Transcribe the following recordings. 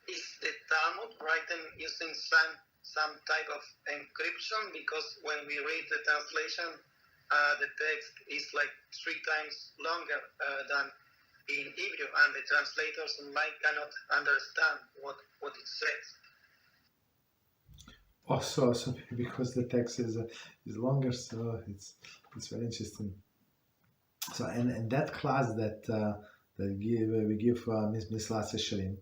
is the Talmud written using some type of encryption? Because when we read the translation, the text is like 3 times longer than in Hebrew, and the translators cannot understand what it says. Also, so because the text is longer, so it's very interesting. So and that class that we give Mesillas Yesharim.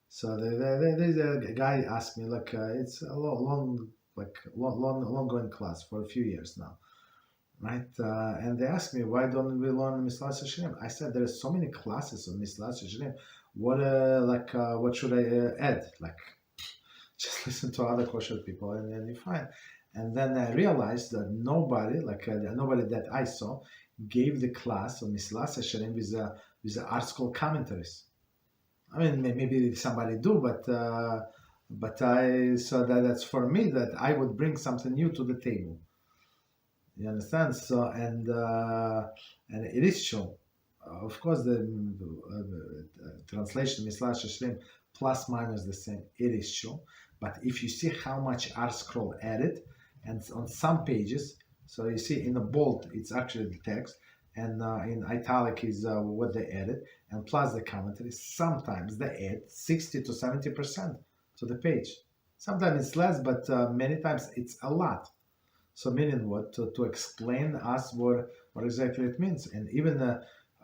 So there's a guy asked me, like, it's a long going class for a few years now, right? And they asked me, why don't we learn Mesillas Yesharim? I said, there are so many classes of Mesillas Yesharim. What should I add? Like, just listen to other kosher people and then you find. And then I realized that nobody that I saw gave the class of Mesillas Yesharim with the Artscroll commentaries. I mean, maybe somebody do, but I saw that's for me, that I would bring something new to the table. You understand? So and it is true. Of course, the translation Mesillas Yesharim plus minus the same. It is true. But if you see how much Artscroll added, and on some pages, so you see in the bold it's actually the text, and in italic is what they added, and plus the commentary. Sometimes they add 60 to 70% to the page. Sometimes it's less, but many times it's a lot. So meaning what? To explain us what exactly it means. And even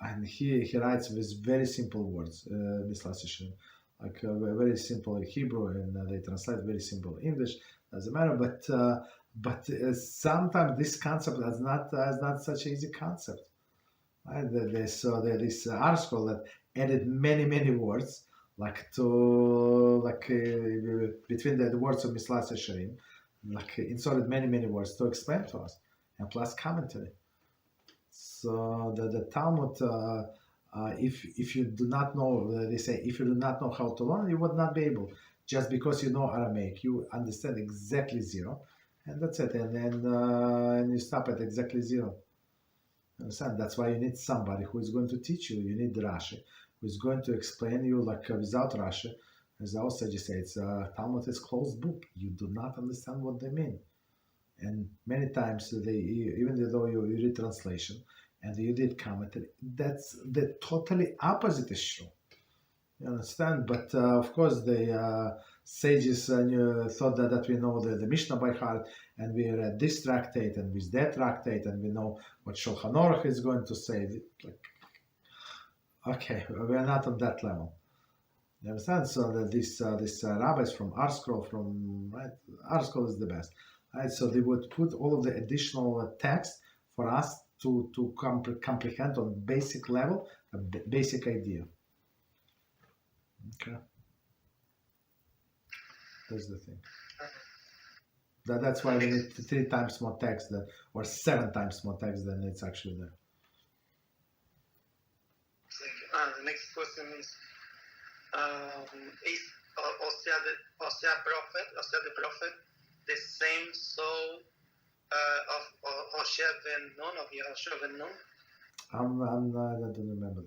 and he writes with very simple words, Mesillas Yesharim, like very simple Hebrew, and they translate very simple English. Doesn't matter, but sometimes this concept is not such an easy concept. Right? So there is Artscroll that added many words, between the words of Mesillas Yesharim, inserted many words to explain to us, and plus commentary. So the Talmud, if you do not know, they say, if you do not know how to learn, you would not be able. Just because you know Aramaic, you understand exactly 0, and that's it. And then and you stop at exactly 0. Understand? That's why you need somebody who is going to teach you. You need Rashi, who is going to explain you, without Rashi. As I also just say, it's Talmud is closed book. You do not understand what they mean. And many times, even though you read translation and you did commentary, that's the totally opposite is true. You understand? But of course, the sages thought that we know the Mishnah by heart, and we read this tractate and with that tractate, and we know what Shulchan Aruch is going to say. Okay, we are not on that level. You understand? So that these rabbis from Artscroll, Artscroll is the best. Right? So they would put all of the additional text for us to comprehend on basic level, a basic idea. Okay, that's the thing. That's why we need 3 times more text or 7 times more text than it's actually there. The next question is Hosea the prophet the same soul of Hosea ben Nun, of Yehoshua ben Nun? I don't remember